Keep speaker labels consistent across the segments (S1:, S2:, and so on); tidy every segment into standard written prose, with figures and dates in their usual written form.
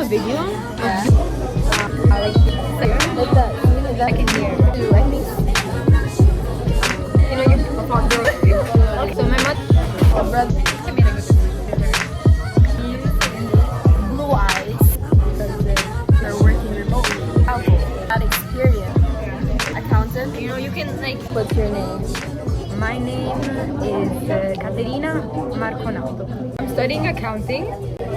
S1: a video?
S2: Yeah. Like that.
S1: I can hear.
S2: I think.
S1: You know, you're a hot girl. Okay, so my mother.
S2: Brother.
S1: I made a good decision.
S2: Blue eyes. Because they're working remotely. That experience. Accountant.
S1: You know, you can like.
S2: What's your name?
S1: My name is Caterina Marconato. I'm studying accounting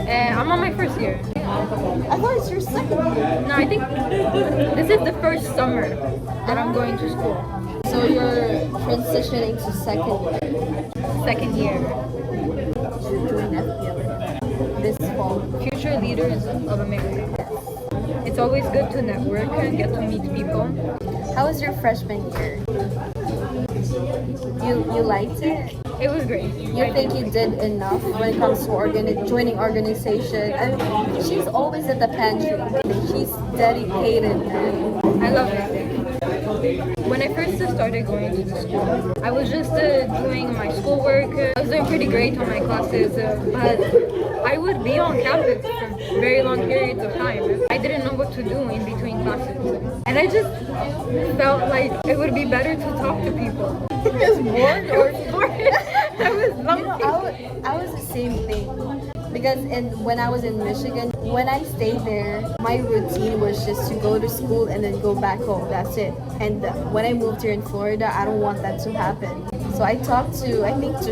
S1: and I'm on my first year.
S2: I thought it's your second year.
S1: No, I think this is the first summer that I'm going to school.
S2: So you're transitioning to
S1: Second year.
S2: join FPL this fall.
S1: Future leaders of America. It's always good to network and get to meet people.
S2: How was your freshman year? You liked it?
S1: It was great.
S2: You think you did enough when it comes to joining organization? I mean, she's always at the pantry. She's dedicated, man.
S1: I love it. When I first started going to the school, I was just doing my schoolwork. I was doing pretty great on my classes, but I would be on campus for very long periods of time. I didn't know what to do in between classes. And I just felt like it would be better to talk to people.
S2: It's bored or
S1: bored. I was
S2: I was the same thing. Because when I was in Michigan, when I stayed there, my routine was just to go to school and then go back home. That's it. And when I moved here in Florida, I don't want that to happen. So I talked to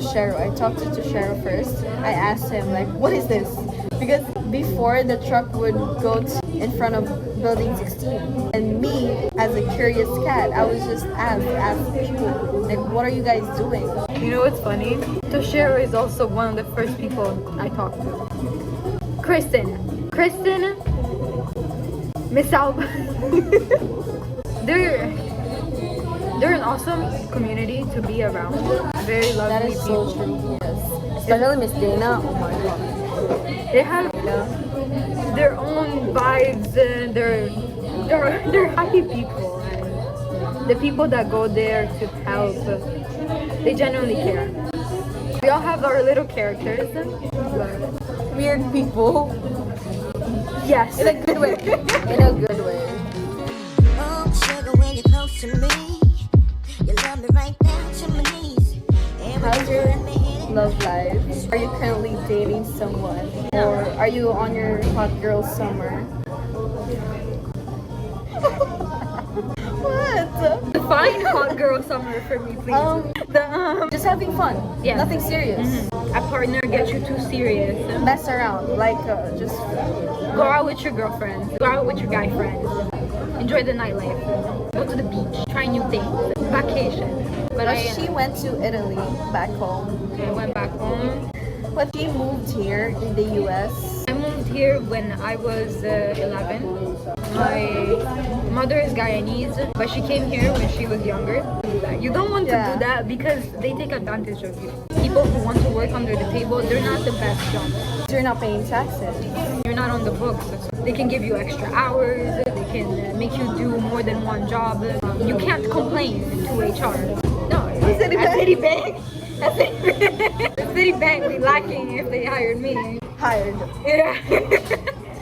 S2: Cheryl. I talked to Cheryl first. I asked him, like, what is this? Because before, the truck would go in front of building 16. And me, as a curious cat, I was just ask people, like, what are you guys doing?
S1: You know what's funny? Toshiro is also one of the first people I talked to. Kristen, Miss Alba. They're an awesome community to be around. Very lovely
S2: That is
S1: people.
S2: so true, yes. Especially Miss Dana, oh my god.
S1: They have their own vibes and they're happy people. And the people that go there to help, they genuinely care. We all have our little characters.
S2: Weird people.
S1: Yes.
S2: In a good way. In a good way.
S3: Oh, sugar, when you're close to me, you love me right down to my knees.
S2: How's your love life? Are you currently dating someone? Or are you on your hot girl summer? What?
S1: Define hot girl summer for me, please.
S2: Just having fun.
S1: Yeah.
S2: Nothing serious.
S1: A partner gets you too serious.
S2: Mess around. Like, just
S1: Go out with your girlfriends. Go out with your guy friends. Enjoy the nightlife. Go to the beach. Try new things. Vacation. But
S2: she went to Italy, back home.
S1: I went back home.
S2: But she moved here in the US.
S1: I moved here when I was 11. My mother is Guyanese, but she came here when she was younger. You don't want to do that because they take advantage of you. People who want to work under the table, they're not the best jobs.
S2: You're not paying taxes.
S1: You're not on the books. They can give you extra hours. They can make you do more than one job. You can't complain to HR. No, at Citibank. At Citibank be lacking if they hired me.
S2: Hired.
S1: Yeah.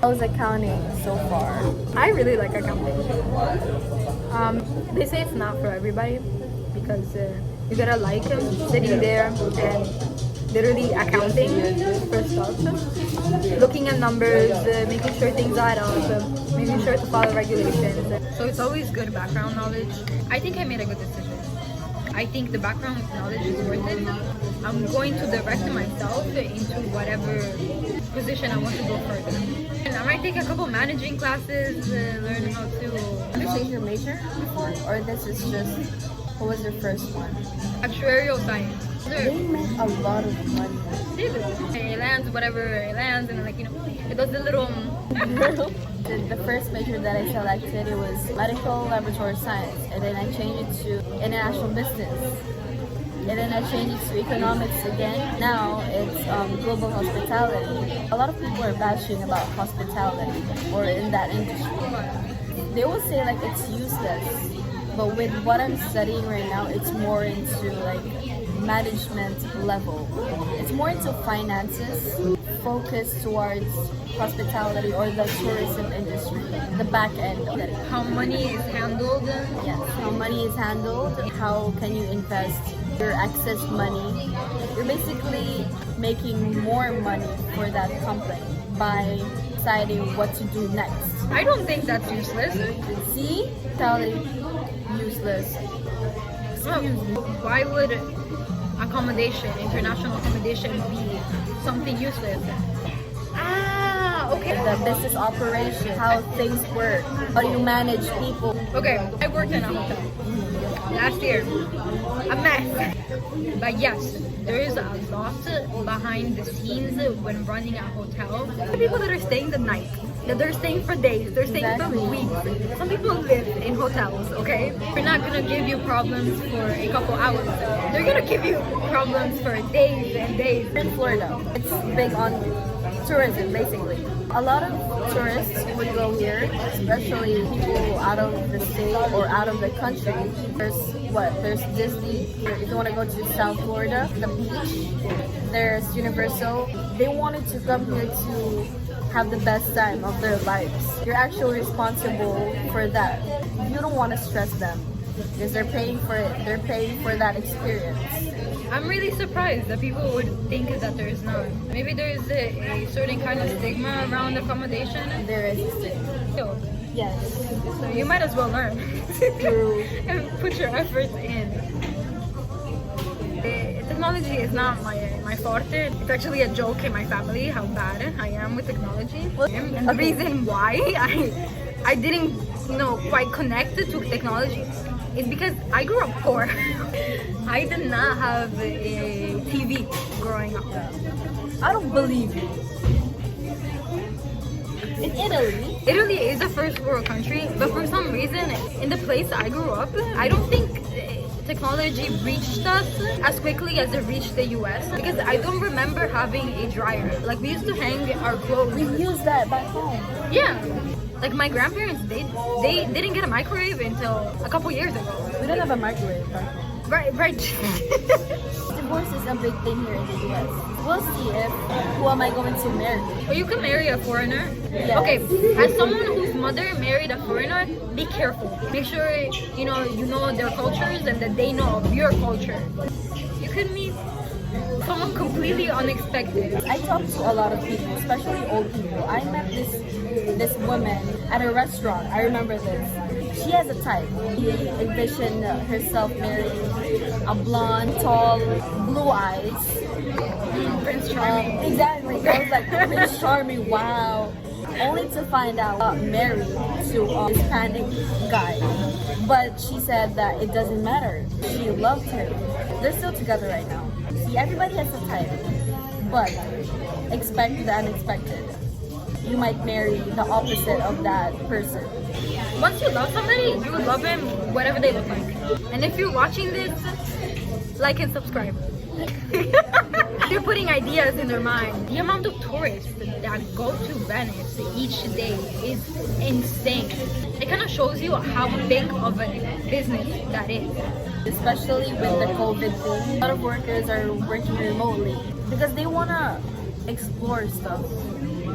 S2: How's accounting so far?
S1: I really like accounting. They say it's not for everybody because you gotta like sitting there and literally accounting for stuff, looking at numbers, making sure things add up, making sure to follow regulations. So it's always good background knowledge. I think I made a good decision. I think the background knowledge is worth it. I'm going to direct myself into whatever position I want to go further. And I might take a couple managing classes, learn how to...
S2: Have you changed your major before? Or this is just, what was your first one?
S1: Actuarial science.
S2: They make a lot of money.
S1: They do. It lands whatever it lands, and like, you know, it does the little...
S2: The first major that I selected, it was medical laboratory science, and then I changed it to international business, and then I changed it to economics again. Now it's global hospitality. A lot of people are bashing about hospitality or in that industry. They will say like it's useless, but with what I'm studying right now, it's more into like management level. It's more into finances, focused towards hospitality or the tourism industry, the back end of it.
S1: How money is handled.
S2: Yes, how money is handled, how can you invest your excess money. You're basically making more money for that company by deciding what to do next.
S1: I don't think that's useless.
S2: See? Totally useless.
S1: Well, why would accommodation, international accommodation, be something useless? Ah, okay.
S2: The business operation, how things work, how you manage people.
S1: Okay, I worked in a hotel last year. A mess. But yes, there is a lot behind the scenes when running a hotel. The people that are staying the night, that they're staying for days, they're staying for weeks. Some people live in hotels, okay? They're not gonna give you problems for a couple hours. They're gonna give you problems for days and days.
S2: In Florida, it's big on tourism, basically. A lot of tourists would go here, especially people out of the state or out of the country. There's Disney. If you want to go to South Florida, the beach, there's Universal. They wanted to come here to have the best time of their lives. You're actually responsible for that. You don't want to stress them because they're paying for it. They're paying for that experience.
S1: I'm really surprised that people would think that there is none. Maybe there is a certain kind of stigma around accommodation.
S2: There is a stigma.
S1: So,
S2: Yes.
S1: so you might as well learn
S2: True.
S1: and put your efforts in. Technology is not my forte. It's actually a joke in my family how bad I am with technology. And the reason why I didn't quite connect to technology is because I grew up poor. I did not have a TV growing up.
S2: I don't believe you. In Italy,
S1: Italy is a first world country, but for some reason, in the place I grew up, I don't think technology reached us as quickly as it reached the US. Because I don't remember having a dryer. Like we used to hang our clothes.
S2: we use that back home.
S1: Yeah. Like my grandparents, they didn't get a microwave until a couple years ago.
S2: We don't have a microwave back home.
S1: Right.
S2: Divorce is a big thing here in the US. We'll see who am I going to marry.
S1: Or you can marry a foreigner.
S2: Yes.
S1: Okay, as someone whose mother married a foreigner, be careful. Make sure you know their cultures and that they know of your culture. You could meet someone completely unexpected.
S2: I talk to a lot of people, especially old people. I met this woman at a restaurant. I remember this. She has a type. She envisioned herself marrying a blonde, tall, blue eyes.
S1: Prince Charming.
S2: Exactly. I was like, Prince Charming, wow. Only to find out married to a Hispanic guy. But she said that it doesn't matter. She loved him. They're still together right now. See, everybody has a type. But expect the unexpected. You might marry the opposite of that person.
S1: Once you love somebody, you will love them whatever they look like. And if you're watching this, like and subscribe. They're putting ideas in their mind. The amount of tourists that go to Venice each day is insane. It kind of shows you how big of a business that is.
S2: Especially with the COVID thing. A lot of workers are working remotely because they want to explore stuff.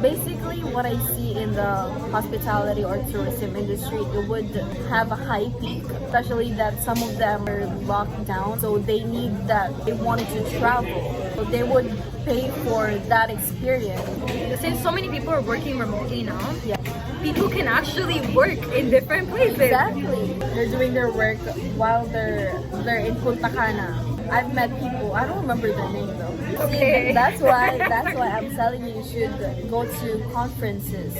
S2: Basically, what I see in the hospitality or tourism industry, it would have a high peak, especially that some of them are locked down, so they wanted to travel. So they would pay for that experience.
S1: Since so many people are working remotely now,
S2: Yeah.
S1: people can actually work in different places.
S2: Exactly. They're doing their work while they're in Punta Cana. I've met people, I don't remember their name though.
S1: Okay.
S2: See, that's why I'm telling you should go to conferences.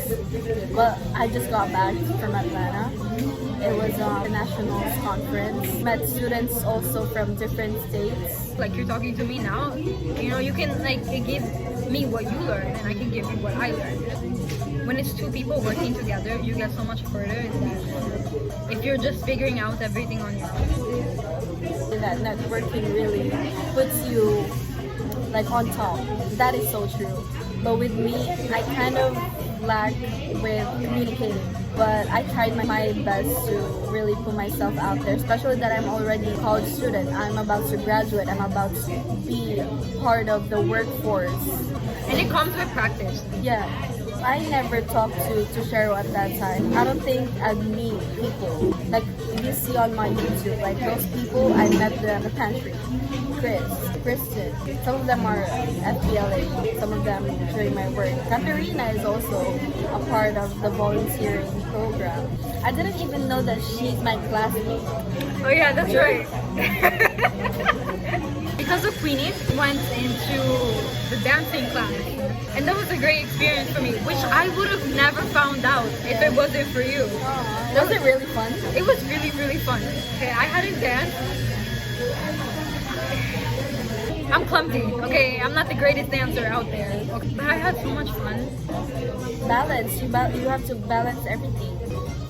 S2: But I just got back from Atlanta. It was a national conference. Met students also from different states.
S1: Like you're talking to me now, you can give me what you learn and I can give you what I learned. When it's two people working together, you get so much further than if you're just figuring out everything on your own.
S2: That networking really puts you on top. That is so true. But with me, I kind of lack with communicating. but I tried my best to really put myself out there, especially that I'm already a college student. I'm about to graduate. I'm about to be part of the workforce.
S1: And it comes with practice.
S2: Yeah. I never talked to Cheryl at that time. I don't think I'd meet people like you see on my YouTube. Like those people, I met them in the pantry. Kristen. Some of them are FPLA. Some of them during my work. Caterina is also a part of the volunteering program. I didn't even know that she's my classmate.
S1: Oh yeah, that's right. Because of Queenie, went into the dancing class. And that was a great experience for me, which I would have never found out if it wasn't for you.
S2: Was it really fun?
S1: It was really, really fun. Okay, I hadn't danced. I'm clumsy, okay? I'm not the greatest dancer out there. Okay, but I had so much fun.
S2: Balance. You have to balance everything.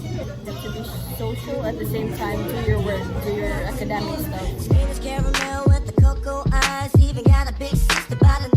S2: You have to be social at the same time, do your work, do your academic stuff.
S3: Sweet as caramel with the cocoa eyes. Even got a big sister by the